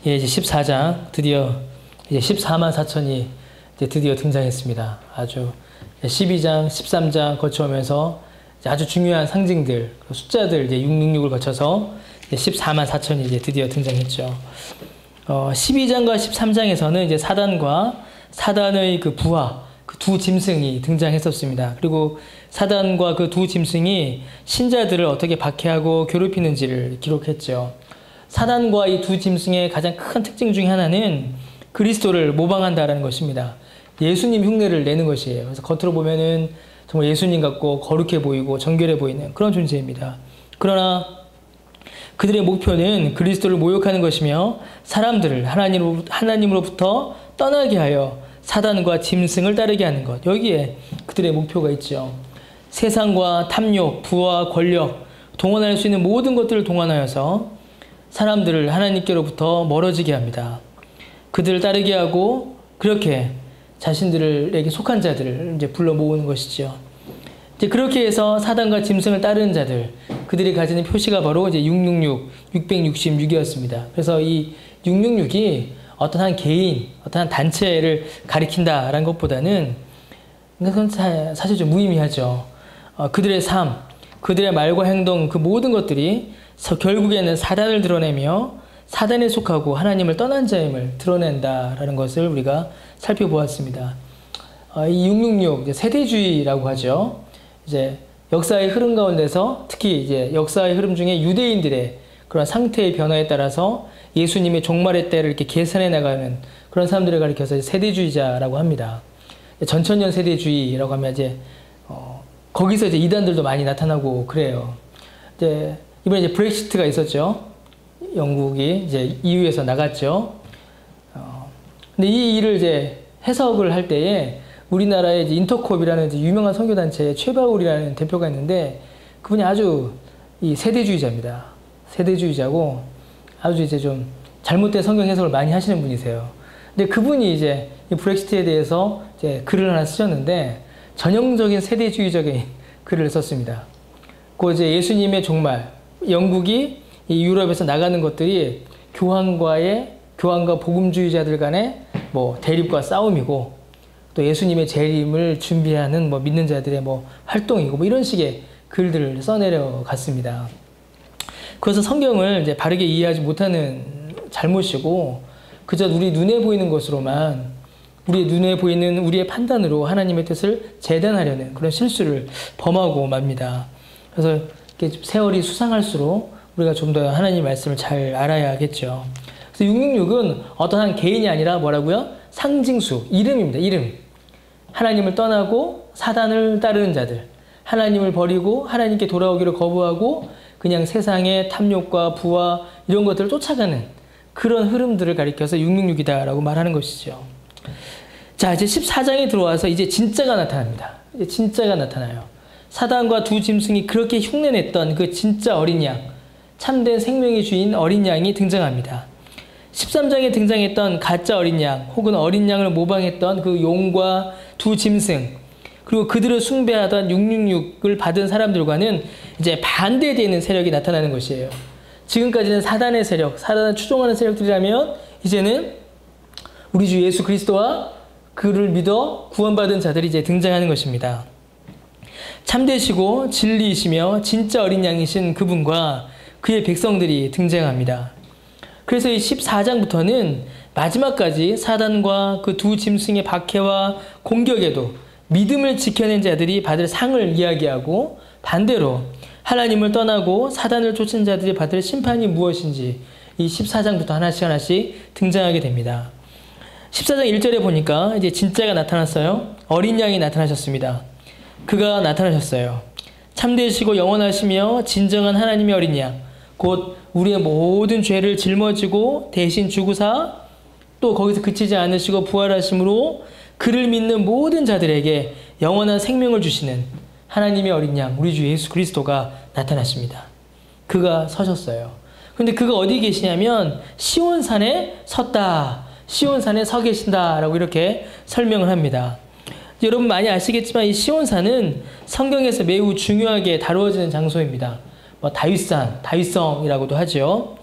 예, 이제 14장 드디어 이제 14만 4천이 이제 드디어 등장했습니다. 아주 12장, 13장 거쳐오면서 아주 중요한 상징들, 숫자들 이제 666을 거쳐서 이제 14만 4천이 이제 드디어 등장했죠. 12장과 13장에서는 이제 사단과 사단의 그 부하, 그 두 짐승이 등장했었습니다. 그리고 사단과 그 두 짐승이 신자들을 어떻게 박해하고 괴롭히는지를 기록했죠. 사단과 이 두 짐승의 가장 큰 특징 중에 하나는 그리스도를 모방한다라는 것입니다. 예수님 흉내를 내는 것이에요. 그래서 겉으로 보면은 정말 예수님 같고 거룩해 보이고 정결해 보이는 그런 존재입니다. 그러나 그들의 목표는 그리스도를 모욕하는 것이며 사람들을 하나님으로부터 떠나게 하여 사단과 짐승을 따르게 하는 것. 여기에 그들의 목표가 있죠. 세상과 탐욕, 부와 권력, 동원할 수 있는 모든 것들을 동원하여서 사람들을 하나님께로부터 멀어지게 합니다. 그들을 따르게 하고 그렇게 자신들에게 속한 자들을 이제 불러 모으는 것이죠. 이제 그렇게 해서 사단과 짐승을 따르는 자들, 그들이 가지는 표시가 바로 이제 666, 666이었습니다. 그래서 이 666이 어떤 한 개인, 어떤 한 단체를 가리킨다라는 것보다는 그건 사실 좀 무의미하죠. 그들의 삶, 그들의 말과 행동, 그 모든 것들이 결국에는 사단을 드러내며 사단에 속하고 하나님을 떠난 자임을 드러낸다라는 것을 우리가 살펴보았습니다. 이 666 세대주의라고 하죠. 이제 역사의 흐름 가운데서 특히 이제 역사의 흐름 중에 유대인들의 그런 상태의 변화에 따라서 예수님의 종말의 때를 이렇게 계산해 나가는 그런 사람들을 가리켜서 세대주의자라고 합니다. 전천년 세대주의라고 하면 이제 거기서 이제 이단들도 많이 나타나고 그래요. 이제 이번에 이제 브렉시트가 있었죠. 영국이 이제 EU에서 나갔죠. 근데 이 일을 이제 해석을 할 때에 우리나라의 이제 인터콥이라는 이제 유명한 선교단체의 최바울이라는 대표가 있는데 그분이 아주 이 세대주의자입니다. 세대주의자고 아주 이제 좀 잘못된 성경 해석을 많이 하시는 분이세요. 근데 그분이 이제 이 브렉시트에 대해서 이제 글을 하나 쓰셨는데 전형적인 세대주의적인 글을 썼습니다. 그 이제 예수님의 종말, 영국이 이 유럽에서 나가는 것들이 교황과 복음주의자들 간의 뭐 대립과 싸움이고 또 예수님의 재림을 준비하는 뭐 믿는 자들의 뭐 활동이고 뭐 이런 식의 글들을 써내려 갔습니다. 그래서 성경을 이제 바르게 이해하지 못하는 잘못이고 그저 우리 눈에 보이는 것으로만 우리의 눈에 보이는 우리의 판단으로 하나님의 뜻을 재단하려는 그런 실수를 범하고 맙니다. 그래서 이렇게 세월이 수상할수록 우리가 좀 더 하나님의 말씀을 잘 알아야겠죠. 그래서 666은 어떤 한 개인이 아니라 뭐라고요? 상징수, 이름입니다. 이름. 하나님을 떠나고 사단을 따르는 자들, 하나님을 버리고 하나님께 돌아오기를 거부하고 그냥 세상의 탐욕과 부와 이런 것들을 쫓아가는 그런 흐름들을 가리켜서 666이다라고 말하는 것이죠. 자, 이제 14장에 들어와서 이제 진짜가 나타납니다. 이제 진짜가 나타나요. 사단과 두 짐승이 그렇게 흉내냈던 그 진짜 어린 양, 참된 생명의 주인 어린 양이 등장합니다. 13장에 등장했던 가짜 어린 양 혹은 어린 양을 모방했던 그 용과 두 짐승 그리고 그들을 숭배하던 666을 받은 사람들과는 이제 반대되는 세력이 나타나는 것이에요. 지금까지는 사단의 세력, 사단을 추종하는 세력들이라면 이제는 우리 주 예수 그리스도와 그를 믿어 구원받은 자들이 이제 등장하는 것입니다. 참되시고 진리이시며 진짜 어린 양이신 그분과 그의 백성들이 등장합니다. 그래서 이 14장부터는 마지막까지 사단과 그 두 짐승의 박해와 공격에도 믿음을 지켜낸 자들이 받을 상을 이야기하고 반대로 하나님을 떠나고 사단을 쫓은 자들이 받을 심판이 무엇인지 이 14장부터 하나씩 등장하게 됩니다. 14장 1절에 보니까 이제 진짜가 나타났어요. 어린 양이 나타나셨습니다. 그가 나타나셨어요. 참되시고 영원하시며 진정한 하나님의 어린 양, 곧 우리의 모든 죄를 짊어지고 대신 죽으사 또 거기서 그치지 않으시고 부활하심으로 그를 믿는 모든 자들에게 영원한 생명을 주시는 하나님의 어린 양, 우리 주 예수 그리스도가 나타나십니다. 그가 서셨어요. 근데 그가 어디 계시냐면 시온산에 섰다. 시온산에 서 계신다라고 이렇게 설명을 합니다. 여러분 많이 아시겠지만 이 시온산은 성경에서 매우 중요하게 다루어지는 장소입니다. 뭐 다윗산, 다윗성이라고도 하죠.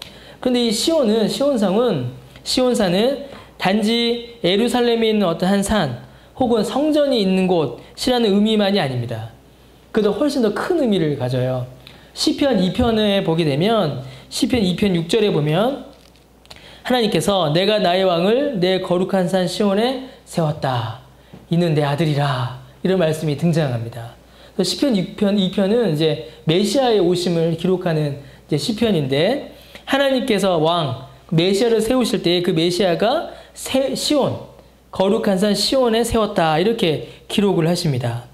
그런데 이 시온산은 단지 예루살렘에 있는 어떤 한 산 혹은 성전이 있는 곳이라는 의미만이 아닙니다. 그보다 훨씬 더 큰 의미를 가져요. 시편 2편에 보게 되면 시편 2편 6절에 보면 하나님께서 내가 나의 왕을 내 거룩한 산 시온에 세웠다. 이는 내 아들이라. 이런 말씀이 등장합니다. 시편 2편은 이제 메시아의 오심을 기록하는 이제 시편인데 하나님께서 메시아를 세우실 때 그 메시아가 시온, 거룩한 산 시온에 세웠다. 이렇게 기록을 하십니다.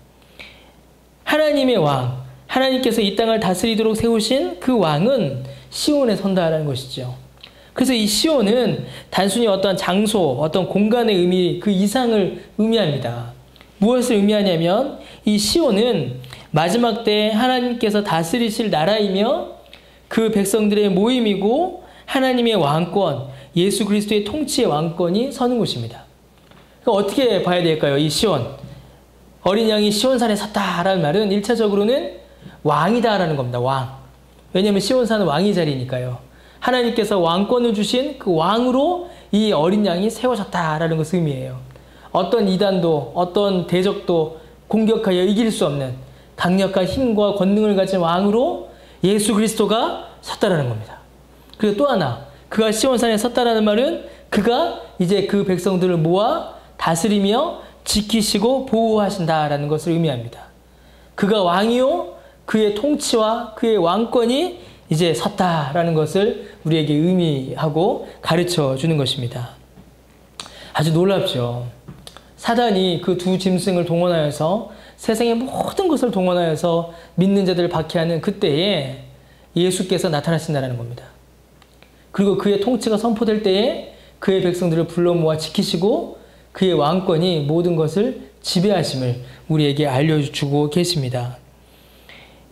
하나님의 왕, 하나님께서 이 땅을 다스리도록 세우신 그 왕은 시온에 선다라는 것이죠. 그래서 이 시온은 단순히 어떤 장소, 어떤 공간의 의미, 그 이상을 의미합니다. 무엇을 의미하냐면 이 시온은 마지막 때 하나님께서 다스리실 나라이며 그 백성들의 모임이고 하나님의 왕권, 예수 그리스도의 통치의 왕권이 서는 곳입니다. 그러니까 어떻게 봐야 될까요? 이 시온. 어린 양이 시온산에 섰다라는 말은 1차적으로는 왕이다라는 겁니다. 왕. 왜냐하면 시온산은 왕의 자리니까요. 하나님께서 왕권을 주신 그 왕으로 이 어린 양이 세워졌다라는 것을 의미해요. 어떤 이단도 어떤 대적도 공격하여 이길 수 없는 강력한 힘과 권능을 가진 왕으로 예수 그리스도가 섰다라는 겁니다. 그리고 또 하나, 그가 시온산에 섰다라는 말은 그가 이제 그 백성들을 모아 다스리며 지키시고 보호하신다라는 것을 의미합니다. 그가 왕이요 그의 통치와 그의 왕권이 이제 섰다라는 것을 우리에게 의미하고 가르쳐 주는 것입니다. 아주 놀랍죠. 사단이 그 두 짐승을 동원하여서 세상의 모든 것을 동원하여서 믿는 자들을 박해하는 그때에 예수께서 나타나신다는 겁니다. 그리고 그의 통치가 선포될 때에 그의 백성들을 불러 모아 지키시고 그의 왕권이 모든 것을 지배하심을 우리에게 알려주고 계십니다.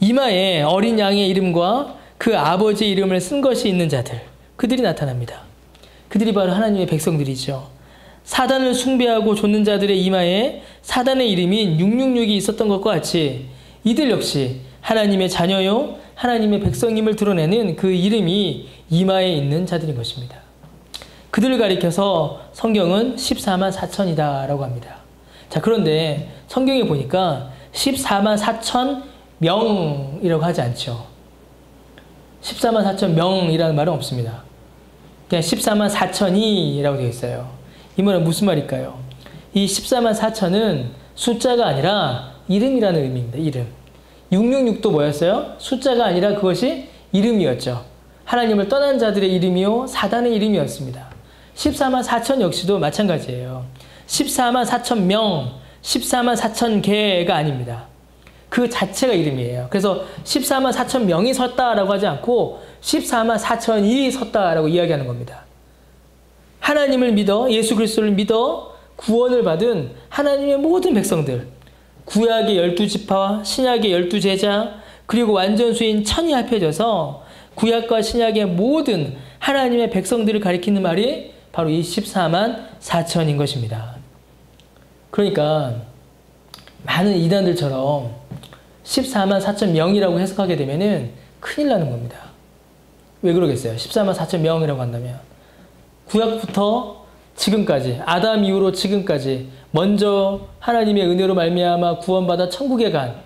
이마에 어린 양의 이름과 그 아버지의 이름을 쓴 것이 있는 자들, 그들이 나타납니다. 그들이 바로 하나님의 백성들이죠. 사단을 숭배하고 좇는 자들의 이마에 사단의 이름인 666이 있었던 것과 같이 이들 역시 하나님의 자녀요 하나님의 백성임을 드러내는 그 이름이 이마에 있는 자들인 것입니다. 그들을 가리켜서 성경은 14만 4천이다 라고 합니다. 자, 그런데 성경에 보니까 14만 4천 명이라고 하지 않죠. 14만 4천 명이라는 말은 없습니다. 그냥 14만 4천이라고 되어 있어요. 이 말은 무슨 말일까요? 이 14만 4천은 숫자가 아니라 이름이라는 의미입니다. 이름. 666도 뭐였어요? 숫자가 아니라 그것이 이름이었죠. 하나님을 떠난 자들의 이름이요 사단의 이름이었습니다. 14만 4천 역시도 마찬가지예요. 14만 4천 명, 14만 4천 개가 아닙니다. 그 자체가 이름이에요. 그래서 14만 4천 명이 섰다라고 하지 않고 14만 4천이 섰다라고 이야기하는 겁니다. 하나님을 믿어 예수 그리스도를 믿어 구원을 받은 하나님의 모든 백성들, 구약의 12지파와 신약의 12제자 그리고 완전수인 천이 합해져서 구약과 신약의 모든 하나님의 백성들을 가리키는 말이 바로 이 14만 4천인 것입니다. 그러니까 많은 이단들처럼 14만 4천 명이라고 해석하게 되면은 큰일 나는 겁니다. 왜 그러겠어요? 14만 4천 명이라고 한다면 구약부터 지금까지 아담 이후로 지금까지 먼저 하나님의 은혜로 말미암아 구원받아 천국에 간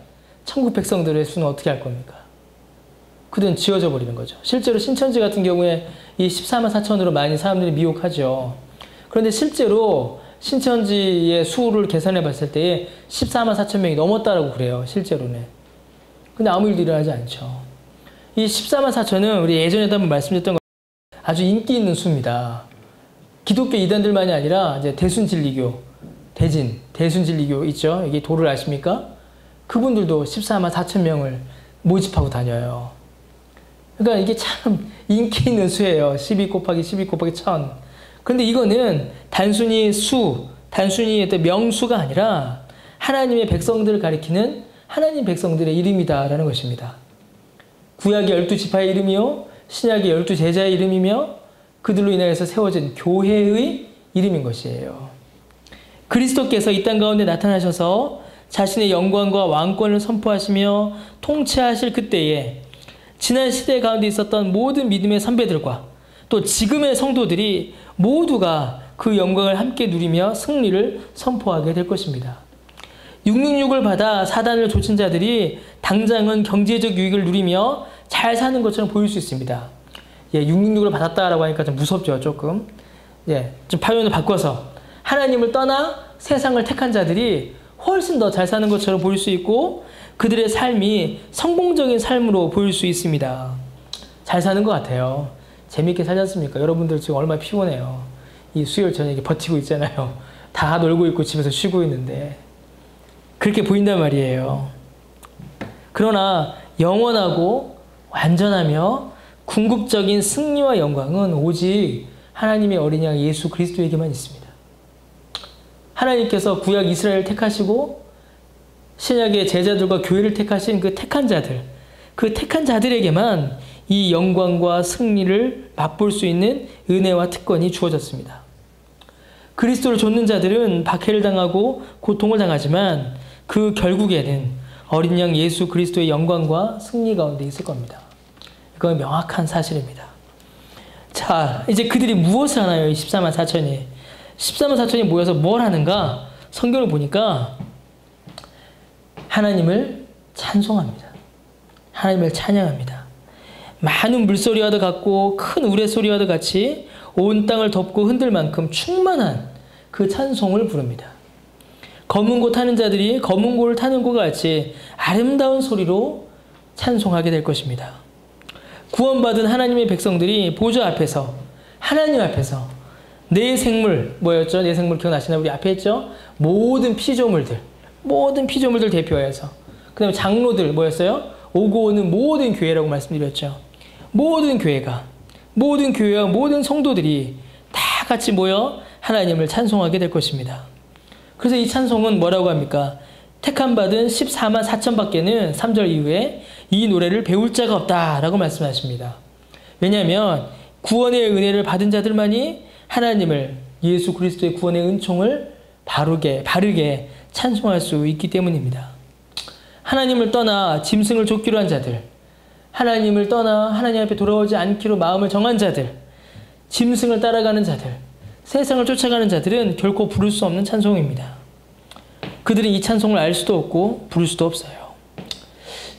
천국 백성들의 수는 어떻게 할 겁니까? 그들은 지워져 버리는 거죠. 실제로 신천지 같은 경우에 이 14만 4천으로 많이 사람들이 미혹하죠. 그런데 실제로 신천지의 수를 계산해 봤을 때 14만 4천 명이 넘었다라고 그래요. 실제로는. 근데 아무 일도 일어나지 않죠. 이 14만 4천은 우리 예전에도 한번 말씀드렸던 것처럼 아주 인기 있는 수입니다. 기독교 이단들만이 아니라 이제 대순진리교, 대순진리교 있죠. 여기 도를 아십니까? 그분들도 14만 4천 명을 모집하고 다녀요. 그러니까 이게 참 인기 있는 수예요. 12 곱하기 12 곱하기 1000. 그런데 이거는 단순히 어떤 명수가 아니라 하나님의 백성들을 가리키는 하나님 백성들의 이름이다라는 것입니다. 구약의 12지파의 이름이요, 신약의 12제자의 이름이며 그들로 인하여서 세워진 교회의 이름인 것이에요. 그리스도께서 이 땅 가운데 나타나셔서 자신의 영광과 왕권을 선포하시며 통치하실 그때에 지난 시대 가운데 있었던 모든 믿음의 선배들과 또 지금의 성도들이 모두가 그 영광을 함께 누리며 승리를 선포하게 될 것입니다. 666을 받아 사단을 좇은 자들이 당장은 경제적 유익을 누리며 잘 사는 것처럼 보일 수 있습니다. 666을 받았다라고 하니까 좀 무섭죠, 조금. 좀 표현을 바꿔서 하나님을 떠나 세상을 택한 자들이 훨씬 더 잘 사는 것처럼 보일 수 있고 그들의 삶이 성공적인 삶으로 보일 수 있습니다. 잘 사는 것 같아요. 재밌게 살지 않습니까? 여러분들 지금 얼마나 피곤해요. 이 수요일 저녁에 버티고 있잖아요. 다 놀고 있고 집에서 쉬고 있는데 그렇게 보인단 말이에요. 그러나 영원하고 완전하며 궁극적인 승리와 영광은 오직 하나님의 어린 양 예수 그리스도에게만 있습니다. 하나님께서 구약 이스라엘을 택하시고 신약의 제자들과 교회를 택하신 그 택한 자들, 그 택한 자들에게만 이 영광과 승리를 맛볼 수 있는 은혜와 특권이 주어졌습니다. 그리스도를 좇는 자들은 박해를 당하고 고통을 당하지만 그 결국에는 어린 양 예수 그리스도의 영광과 승리 가운데 있을 겁니다. 이건 명확한 사실입니다. 자, 이제 그들이 무엇을 하나요? 14만 4천이. 14만 4천이 모여서 뭘 하는가? 성경을 보니까 하나님을 찬송합니다. 하나님을 찬양합니다. 많은 물소리와도 같고 큰 우레소리와도 같이 온 땅을 덮고 흔들 만큼 충만한 그 찬송을 부릅니다. 검은 고 타는 자들이 검은 고를 타는 것과 같이 아름다운 소리로 찬송하게 될 것입니다. 구원받은 하나님의 백성들이 보좌 앞에서 하나님 앞에서 내 생물 뭐였죠? 내 생물 기억나시나요? 우리 앞에 했죠? 모든 피조물들 대표해서 그 다음에 장로들 뭐였어요? 오고 오는 모든 교회라고 말씀드렸죠. 모든 교회와 모든 성도들이 다 같이 모여 하나님을 찬송하게 될 것입니다. 그래서 이 찬송은 뭐라고 합니까? 택함받은 14만 4천 밖에는 3절 이후에 이 노래를 배울 자가 없다라고 말씀하십니다. 왜냐하면 구원의 은혜를 받은 자들만이 하나님을 예수 그리스도의 구원의 은총을 바르게 찬송할 수 있기 때문입니다. 하나님을 떠나 짐승을 좇기로 한 자들, 하나님을 떠나 하나님 앞에 돌아오지 않기로 마음을 정한 자들, 짐승을 따라가는 자들, 세상을 쫓아가는 자들은 결코 부를 수 없는 찬송입니다. 그들은 이 찬송을 알 수도 없고 부를 수도 없어요.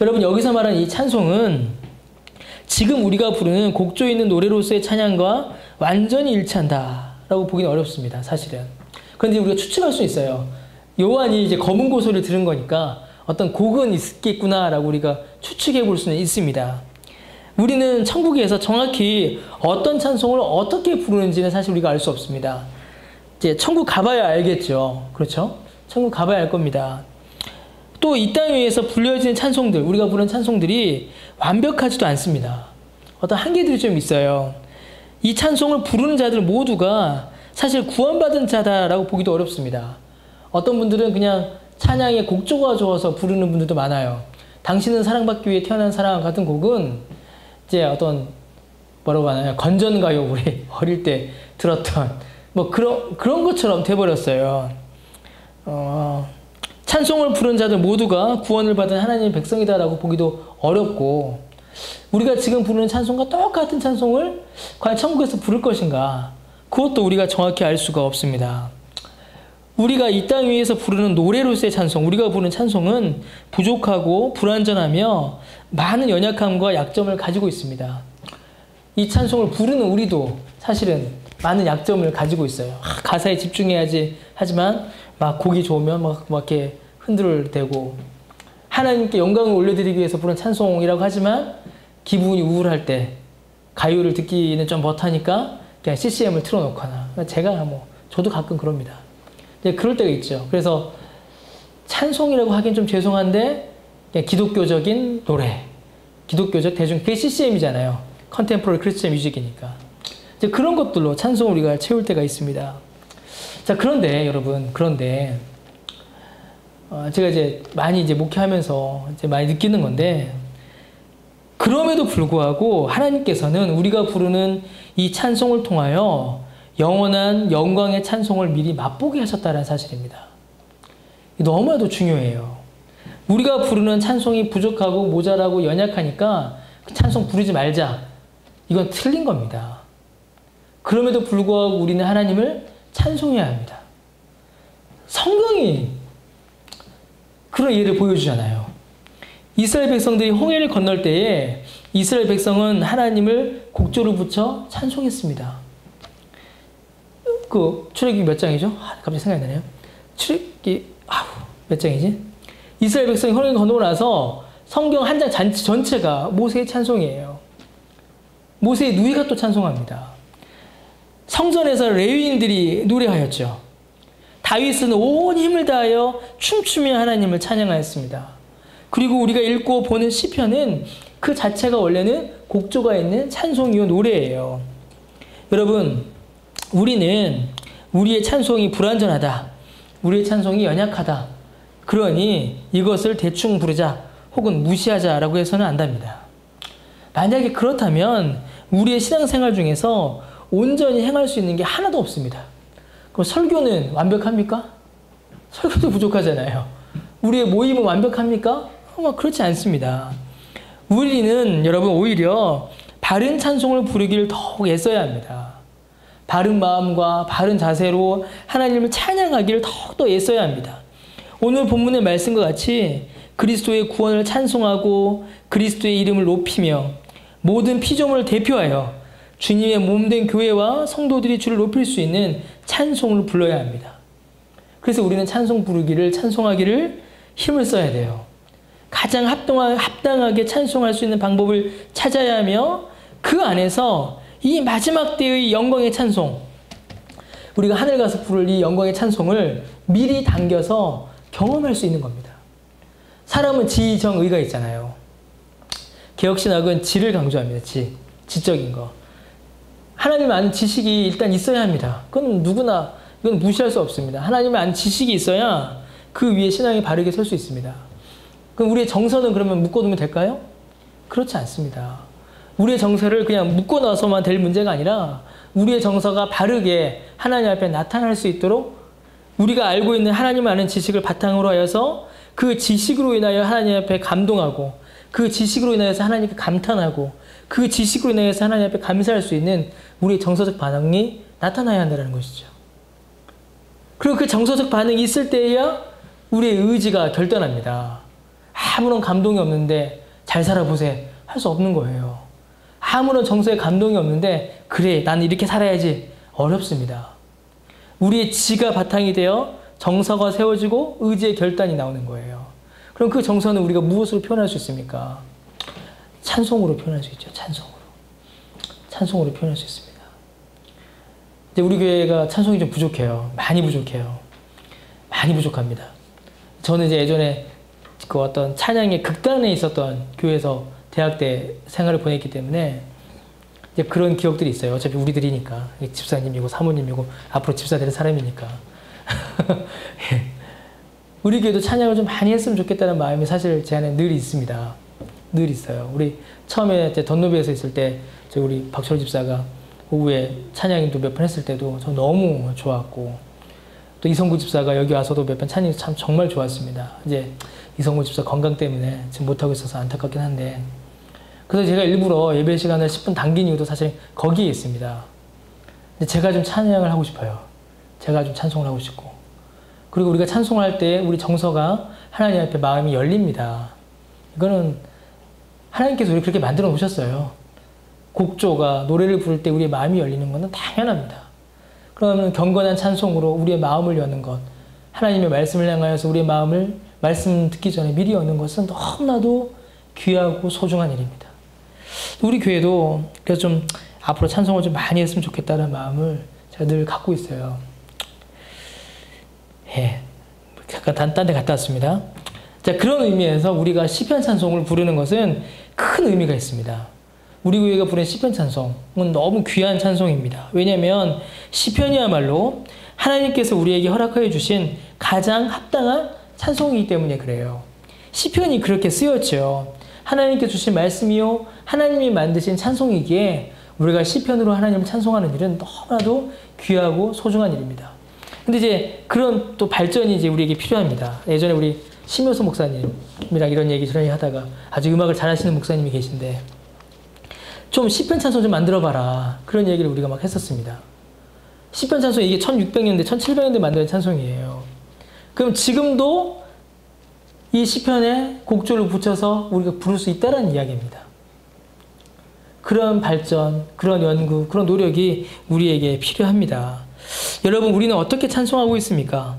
여러분, 여기서 말하는 이 찬송은 지금 우리가 부르는 곡조 있는 노래로서의 찬양과 완전히 일치한다라고 보기는 어렵습니다. 사실은. 그런데 우리가 추측할 수 있어요. 요한이 이제 검은 고 소리를 들은 거니까 어떤 곡은 있겠구나라고 우리가 추측해 볼 수는 있습니다. 우리는 천국에서 정확히 어떤 찬송을 어떻게 부르는지는 사실 우리가 알 수 없습니다. 이제 천국 가봐야 알겠죠. 그렇죠? 천국 가봐야 알 겁니다. 또 이 땅 위에서 불려지는 찬송들, 우리가 부르는 찬송들이 완벽하지도 않습니다. 어떤 한계들이 좀 있어요. 이 찬송을 부르는 자들 모두가 사실 구원받은 자다라고 보기도 어렵습니다. 어떤 분들은 그냥 찬양의 곡조가 좋아서 부르는 분들도 많아요. 당신은 사랑받기 위해 태어난 사람 같은 곡은 이제 어떤 뭐라고 하나요? 건전가요, 우리 어릴 때 들었던 뭐 그런 것처럼 돼버렸어요. 찬송을 부른 자들 모두가 구원을 받은 하나님의 백성이다라고 보기도 어렵고, 우리가 지금 부르는 찬송과 똑같은 찬송을 과연 천국에서 부를 것인가? 그것도 우리가 정확히 알 수가 없습니다. 우리가 이 땅 위에서 부르는 노래로서의 찬송, 우리가 부르는 찬송은 부족하고 불완전하며 많은 연약함과 약점을 가지고 있습니다. 이 찬송을 부르는 우리도 사실은 많은 약점을 가지고 있어요. 가사에 집중해야지 하지만 막 곡이 좋으면 막 이렇게 흔들대고, 하나님께 영광을 올려드리기 위해서 부르는 찬송이라고 하지만 기분이 우울할 때 가요를 듣기는 좀 못하니까 그냥 CCM을 틀어놓거나, 저도 가끔 그럽니다. 그럴 때가 있죠. 그래서 찬송이라고 하긴 좀 죄송한데 그냥 기독교적인 노래, 기독교적 대중, 그게 CCM이잖아요. 컨템포러리 크리스천 뮤직이니까. 이제 그런 것들로 찬송을 우리가 채울 때가 있습니다. 자, 그런데 여러분, 제가 이제 많이 목회하면서 많이 느끼는 건데, 그럼에도 불구하고 하나님께서는 우리가 부르는 이 찬송을 통하여 영원한 영광의 찬송을 미리 맛보게 하셨다는 사실입니다. 너무나도 중요해요. 우리가 부르는 찬송이 부족하고 모자라고 연약하니까 그 찬송 부르지 말자. 이건 틀린 겁니다. 그럼에도 불구하고 우리는 하나님을 찬송해야 합니다. 성경이 그런 예를 보여주잖아요. 이스라엘 백성들이 홍해를 건널 때에 이스라엘 백성은 하나님을 곡조를 붙여 찬송했습니다. 그 출애굽기 몇 장이죠? 갑자기 생각이 나네요. 출애굽기 몇 장이지? 이스라엘 백성이 홍해를 건너고 나서 성경 한 장 전체가 모세의 찬송이에요. 모세의 누이가 또 찬송합니다. 성전에서 레위인들이 노래하였죠. 다윗은 온 힘을 다하여 춤추며 하나님을 찬양하였습니다. 그리고 우리가 읽고 보는 시편은 그 자체가 원래는 곡조가 있는 찬송이요 노래예요. 여러분, 우리는 우리의 찬송이 불완전하다, 우리의 찬송이 연약하다, 그러니 이것을 대충 부르자 혹은 무시하자라고 해서는 안 됩니다. 만약에 그렇다면 우리의 신앙생활 중에서 온전히 행할 수 있는 게 하나도 없습니다. 그럼 설교는 완벽합니까? 설교도 부족하잖아요. 우리의 모임은 완벽합니까? 그렇지 않습니다. 우리는 여러분 오히려 바른 찬송을 부르기를 더욱 애써야 합니다. 바른 마음과 바른 자세로 하나님을 찬양하기를 더욱더 애써야 합니다. 오늘 본문의 말씀과 같이 그리스도의 구원을 찬송하고 그리스도의 이름을 높이며 모든 피조물을 대표하여 주님의 몸된 교회와 성도들이 주를 높일 수 있는 찬송을 불러야 합니다. 그래서 우리는 찬송 부르기를, 찬송하기를 힘을 써야 돼요. 가장 합당하게 찬송할 수 있는 방법을 찾아야 하며 그 안에서 이 마지막 때의 영광의 찬송, 우리가 하늘 가서 부를 이 영광의 찬송을 미리 당겨서 경험할 수 있는 겁니다. 사람은 지정의가 있잖아요. 개혁신학은 지를 강조합니다. 지적인 거. 하나님을 아는 지식이 일단 있어야 합니다. 그건 누구나, 이건 무시할 수 없습니다. 하나님을 아는 지식이 있어야 그 위에 신앙이 바르게 설 수 있습니다. 그럼 우리의 정서는 그러면 묶어두면 될까요? 그렇지 않습니다. 우리의 정서를 그냥 묶어놔서만 될 문제가 아니라 우리의 정서가 바르게 하나님 앞에 나타날 수 있도록 우리가 알고 있는 하나님을 아는 지식을 바탕으로 하여서 그 지식으로 인하여 하나님 앞에 감동하고 그 지식으로 인하여서 하나님께 감탄하고 그 지식으로 인하여서 하나님 앞에 감사할 수 있는 우리의 정서적 반응이 나타나야 한다는 것이죠. 그리고 그 정서적 반응이 있을 때에야 우리의 의지가 결단합니다. 아무런 감동이 없는데 잘 살아보세 할 수 없는 거예요. 아무런 정서에 감동이 없는데 그래 나는 이렇게 살아야지 어렵습니다. 우리의 지가 바탕이 되어 정서가 세워지고 의지의 결단이 나오는 거예요. 그럼 그 정서는 우리가 무엇으로 표현할 수 있습니까? 찬송으로 표현할 수 있죠. 찬송으로 표현할 수 있습니다. 이제 우리 교회가 찬송이 좀 부족해요. 많이 부족해요. 많이 부족합니다. 저는 이제 예전에 그 어떤 찬양의 극단에 있었던 교회에서 대학 때 생활을 보냈기 때문에 이제 그런 기억들이 있어요. 어차피 우리들이니까. 집사님이고 사모님이고 앞으로 집사 되는 사람이니까. 우리 교회도 찬양을 좀 많이 했으면 좋겠다는 마음이 사실 제 안에 늘 있습니다. 늘 있어요. 우리 처음에 이제 던노비에서 있을 때 우리 박철 집사가 오후에 찬양인도 몇 번 했을 때도 저 너무 좋았고 또 이성구 집사가 여기 와서도 몇 번 찬양이 참 정말 좋았습니다. 이제 이성구 집사 건강 때문에 지금 못하고 있어서 안타깝긴 한데 그래서 제가 일부러 예배 시간을 10분 당긴 이유도 사실 거기에 있습니다. 근데 제가 좀 찬양을 하고 싶어요. 제가 좀 찬송을 하고 싶고 그리고 우리가 찬송할 때 우리 정서가 하나님 앞에 마음이 열립니다. 이거는 하나님께서 우리 그렇게 만들어 놓으셨어요. 곡조가 노래를 부를 때 우리의 마음이 열리는 것은 당연합니다. 그러면 경건한 찬송으로 우리의 마음을 여는 것, 하나님의 말씀을 향하여서 우리의 마음을 말씀 듣기 전에 미리 여는 것은 너무나도 귀하고 소중한 일입니다. 우리 교회도 그래서 좀 앞으로 찬송을 좀 많이 했으면 좋겠다는 마음을 제가 늘 갖고 있어요. 예, 잠깐 딴 데 갔다 왔습니다. 자, 그런 의미에서 우리가 시편 찬송을 부르는 것은 큰 의미가 있습니다. 우리 교회가 부른 시편 찬송은 너무 귀한 찬송입니다. 왜냐하면 시편이야말로 하나님께서 우리에게 허락하여 주신 가장 합당한 찬송이기 때문에 그래요. 시편이 그렇게 쓰였죠. 하나님께 주신 말씀이요 하나님이 만드신 찬송이기에 우리가 시편으로 하나님을 찬송하는 일은 너무나도 귀하고 소중한 일입니다. 근데 이제 그런 또 발전이 이제 우리에게 필요합니다. 예전에 우리 심효수 목사님이랑 이런 얘기 저런 얘기 하다가 아주 음악을 잘하시는 목사님이 계신데 좀 시편 찬송 좀 만들어봐라. 그런 얘기를 우리가 막 했었습니다. 시편 찬송 이게 1600년대, 1700년대 만든 찬송이에요. 그럼 지금도 이 시편에 곡조를 붙여서 우리가 부를 수 있다는 이야기입니다. 그런 발전, 그런 연구, 그런 노력이 우리에게 필요합니다. 여러분, 우리는 어떻게 찬송하고 있습니까?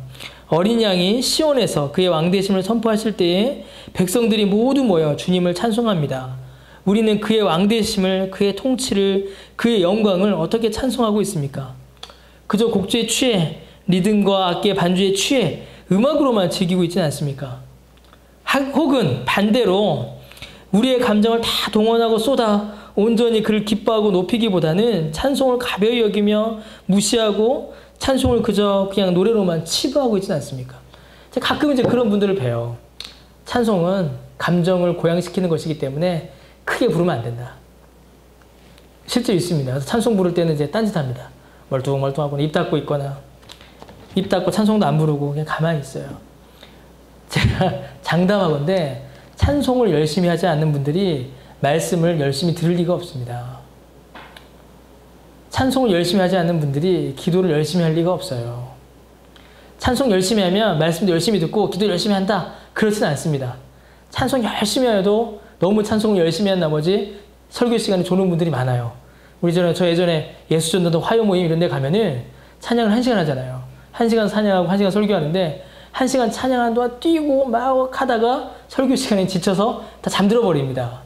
어린 양이 시온에서 그의 왕되심을 선포하실 때에 백성들이 모두 모여 주님을 찬송합니다. 우리는 그의 왕되심을, 그의 통치를, 그의 영광을 어떻게 찬송하고 있습니까? 그저 곡조에 취해, 리듬과 악기의 반주에 취해 음악으로만 즐기고 있지는 않습니까? 혹은 반대로 우리의 감정을 다 동원하고 쏟아 온전히 그를 기뻐하고 높이기보다는 찬송을 가벼이 여기며 무시하고 찬송을 그냥 노래로만 치부하고 있지는 않습니까? 가끔 이제 그런 분들을 봬요. 찬송은 감정을 고양시키는 것이기 때문에 크게 부르면 안 된다. 실제 있습니다. 찬송 부를 때는 이제 딴짓합니다. 멀뚱멀뚱하고 입 닫고 있거나 입 닫고 찬송도 안 부르고 그냥 가만히 있어요. 제가 장담하건대 찬송을 열심히 하지 않는 분들이 말씀을 열심히 들을 리가 없습니다. 찬송을 열심히 하지 않는 분들이 기도를 열심히 할 리가 없어요. 찬송 열심히 하면 말씀도 열심히 듣고 기도 열심히 한다. 그렇지는 않습니다. 찬송 열심히 해도 너무 찬송을 열심히 한 나머지 설교 시간에 조는 분들이 많아요. 저 예전에 예수전도단 화요 모임 이런 데 가면은 찬양을 1시간 하잖아요. 1시간 찬양하고 1시간 설교하는데 1시간 찬양하는 동안 뛰고 막 하다가 설교 시간에 지쳐서 다 잠들어 버립니다.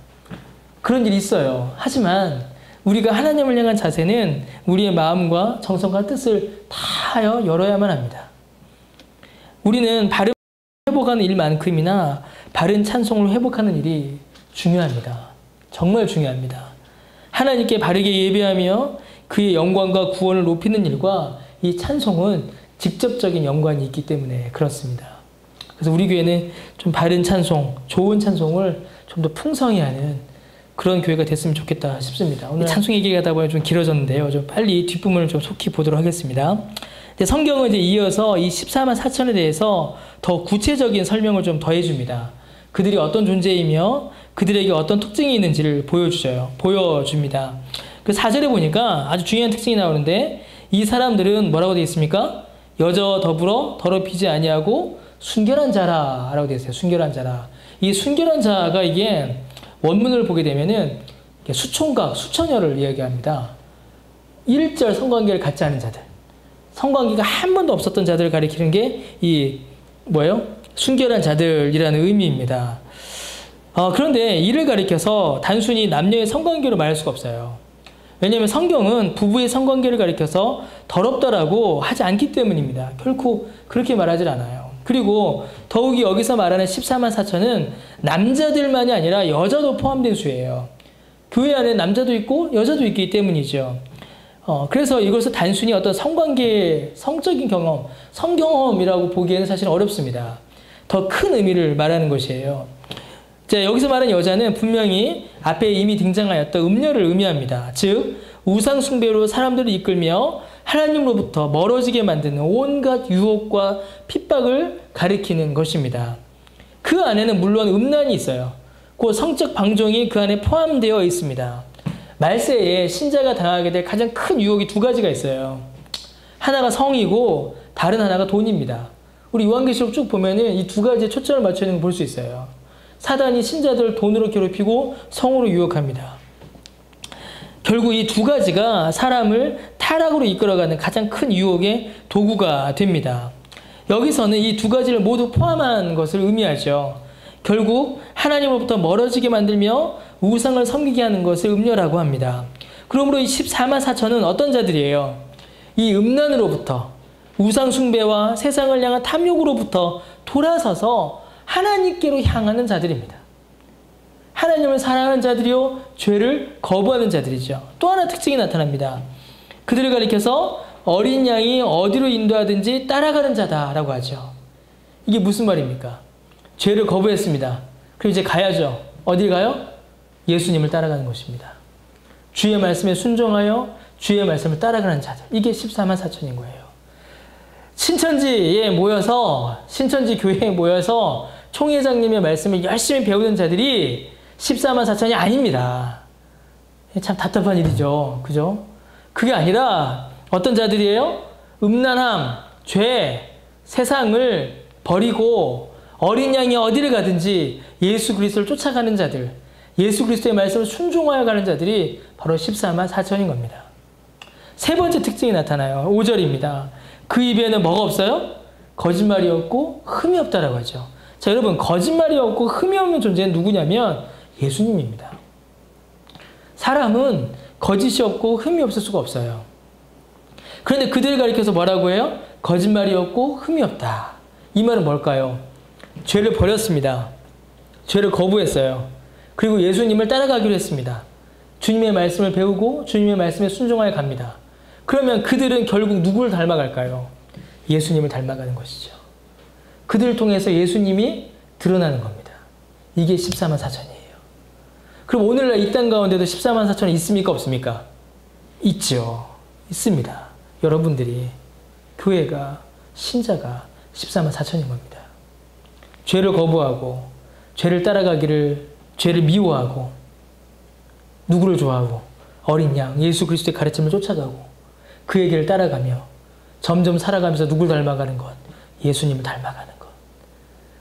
그런 일이 있어요. 하지만 우리가 하나님을 향한 자세는 우리의 마음과 정성과 뜻을 다하여 열어야만 합니다. 우리는 바른 회복하는 일만큼이나 바른 찬송을 회복하는 일이 중요합니다. 정말 중요합니다. 하나님께 바르게 예배하며 그의 영광과 구원을 높이는 일과 이 찬송은 직접적인 연관이 있기 때문에 그렇습니다. 그래서 우리 교회는 좀 바른 찬송, 좋은 찬송을 좀 더 풍성히 하는 그런 교회가 됐으면 좋겠다 싶습니다. 오늘 찬송 얘기하다 보니 좀 길어졌는데요. 좀 빨리 뒷부분을 좀 속히 보도록 하겠습니다. 성경은 이제 이어서 이 14만 4천에 대해서 더 구체적인 설명을 좀 더해줍니다. 그들이 어떤 존재이며 그들에게 어떤 특징이 있는지를 보여줍니다. 그 4절에 보니까 아주 중요한 특징이 나오는데 이 사람들은 뭐라고 되어 있습니까? 여자와 더불어 더럽히지 아니하고 순결한 자라 라고 되어 있어요. 순결한 자라. 이 순결한 자가 이게 원문을 보게 되면은 수총각, 수처녀를 이야기합니다. 1절 성관계를 갖지 않은 자들. 성관계가 한 번도 없었던 자들을 가리키는 게 이 순결한 자들이라는 의미입니다. 그런데 이를 가리켜서 단순히 남녀의 성관계로 말할 수가 없어요. 왜냐하면 성경은 부부의 성관계를 가리켜서 더럽다라고 하지 않기 때문입니다. 결코 그렇게 말하지 않아요. 그리고 더욱이 여기서 말하는 14만 4천은 남자들만이 아니라 여자도 포함된 수예요. 교회 안에 남자도 있고 여자도 있기 때문이죠. 그래서 이것을 단순히 어떤 성관계의 성적인 경험, 성경험이라고 보기에는 사실 어렵습니다. 더 큰 의미를 말하는 것이에요. 자, 여기서 말하는 여자는 분명히 앞에 이미 등장하였던 음녀를 의미합니다. 즉 우상 숭배로 사람들을 이끌며 하나님으로부터 멀어지게 만드는 온갖 유혹과 핍박을 가리키는 것입니다. 그 안에는 물론 음란이 있어요. 그 성적 방종이 그 안에 포함되어 있습니다. 말세에 신자가 당하게 될 가장 큰 유혹이 두 가지가 있어요. 하나가 성이고 다른 하나가 돈입니다. 우리 요한계시록 쭉 보면은 이 두 가지에 초점을 맞춰 있는 걸 볼 수 있어요. 사단이 신자들을 돈으로 괴롭히고 성으로 유혹합니다. 결국 이 두 가지가 사람을 타락으로 이끌어가는 가장 큰 유혹의 도구가 됩니다. 여기서는 이 두 가지를 모두 포함한 것을 의미하죠. 결국 하나님으로부터 멀어지게 만들며 우상을 섬기게 하는 것을 음녀라고 합니다. 그러므로 이 14만 4천은 어떤 자들이에요? 이 음란으로부터 우상 숭배와 세상을 향한 탐욕으로부터 돌아서서 하나님께로 향하는 자들입니다. 하나님을 사랑하는 자들이요 죄를 거부하는 자들이죠. 또 하나 특징이 나타납니다. 그들을 가리켜서 어린 양이 어디로 인도하든지 따라가는 자다라고 하죠. 이게 무슨 말입니까? 죄를 거부했습니다. 그럼 이제 가야죠. 어딜 가요? 예수님을 따라가는 것입니다. 주의 말씀에 순종하여 주의 말씀을 따라가는 자들. 이게 14만 4천인 거예요. 신천지 교회에 모여서 총회장님의 말씀을 열심히 배우는 자들이 14만 4천이 아닙니다. 참 답답한 일이죠. 그죠? 그게 아니라 어떤 자들이에요? 음란함, 죄, 세상을 버리고 어린 양이 어디를 가든지 예수 그리스도를 쫓아가는 자들, 예수 그리스도의 말씀을 순종하여 가는 자들이 바로 14만 4천인 겁니다. 세 번째 특징이 나타나요. 5절입니다. 그 입에는 뭐가 없어요? 거짓말이 없고 흠이 없다라고 하죠. 자, 여러분, 거짓말이 없고 흠이 없는 존재는 누구냐면 예수님입니다. 사람은 거짓이 없고 흠이 없을 수가 없어요. 그런데 그들을 가리켜서 뭐라고 해요? 거짓말이 없고 흠이 없다. 이 말은 뭘까요? 죄를 버렸습니다. 죄를 거부했어요. 그리고 예수님을 따라가기로 했습니다. 주님의 말씀을 배우고 주님의 말씀에 순종하여 갑니다. 그러면 그들은 결국 누구를 닮아갈까요? 예수님을 닮아가는 것이죠. 그들을 통해서 예수님이 드러나는 겁니다. 이게 14만 4천이에요. 그럼 오늘날 이 땅 가운데도 14만 4천이 있습니까? 없습니까? 있죠. 있습니다. 여러분들이, 교회가, 신자가 14만 4천인 겁니다. 죄를 거부하고 죄를 따라가기를, 죄를 미워하고 누구를 좋아하고 어린 양 예수 그리스도의 가르침을 쫓아가고 그의 길을 따라가며 점점 살아가면서 누굴 닮아가는 것? 예수님을 닮아가는 것.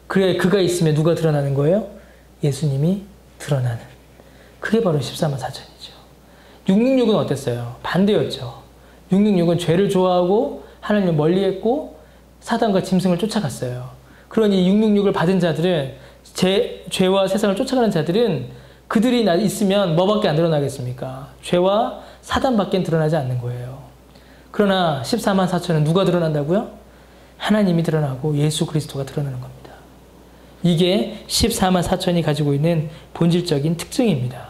그래, 그가 있으면 누가 드러나는 거예요? 예수님이 드러나는. 그게 바로 14만 4천이죠. 666은 어땠어요? 반대였죠. 666은 죄를 좋아하고 하나님을 멀리했고 사단과 짐승을 쫓아갔어요. 그러니 666을 받은 자들은, 죄와 세상을 쫓아가는 자들은 그들이 있으면 뭐밖에 안 드러나겠습니까? 죄와 사단밖에 드러나지 않는 거예요. 그러나 14만 4천은 누가 드러난다고요? 하나님이 드러나고 예수 그리스도가 드러나는 겁니다. 이게 14만 4천이 가지고 있는 본질적인 특징입니다.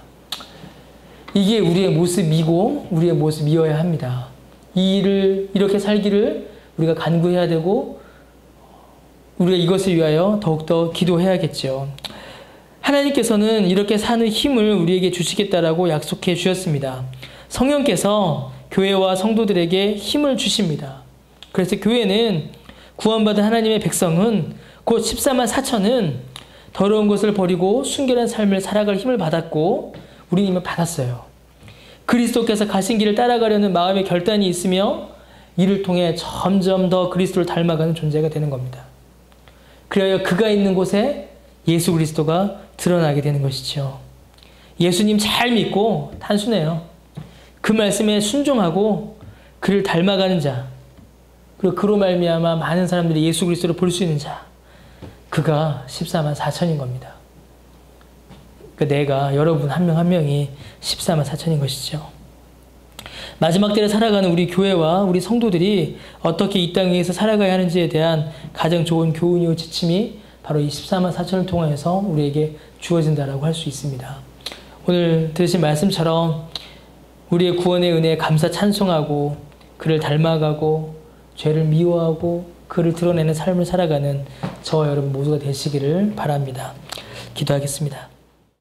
이게 우리의 모습이고 우리의 모습이어야 합니다. 이 일을, 이렇게 살기를 우리가 간구해야 되고 우리가 이것을 위하여 더욱더 기도해야겠죠. 하나님께서는 이렇게 사는 힘을 우리에게 주시겠다라고 약속해 주셨습니다. 성령께서 교회와 성도들에게 힘을 주십니다. 그래서 교회는, 구원받은 하나님의 백성은, 곧 14만 4천은 더러운 것을 버리고 순결한 삶을 살아갈 힘을 받았고 우리는 이미 받았어요. 그리스도께서 가신 길을 따라가려는 마음의 결단이 있으며 이를 통해 점점 더 그리스도를 닮아가는 존재가 되는 겁니다. 그래야 그가 있는 곳에 예수 그리스도가 드러나게 되는 것이죠. 예수님 잘 믿고, 단순해요. 그 말씀에 순종하고 그를 닮아가는 자, 그리고 그로 말미암아 많은 사람들이 예수 그리스도를 볼 수 있는 자, 그가 14만 4천인 겁니다. 그러니까 내가, 여러분 한 명 한 명이 14만 4천인 것이죠. 마지막 때를 살아가는 우리 교회와 우리 성도들이 어떻게 이 땅 위에서 살아가야 하는지에 대한 가장 좋은 교훈이요 지침이 바로 이 14만 4천을 통해서 우리에게 주어진다라고 할 수 있습니다. 오늘 들으신 말씀처럼 우리의 구원의 은혜에 감사 찬송하고 그를 닮아가고 죄를 미워하고 그를 드러내는 삶을 살아가는 저와 여러분 모두가 되시기를 바랍니다. 기도하겠습니다.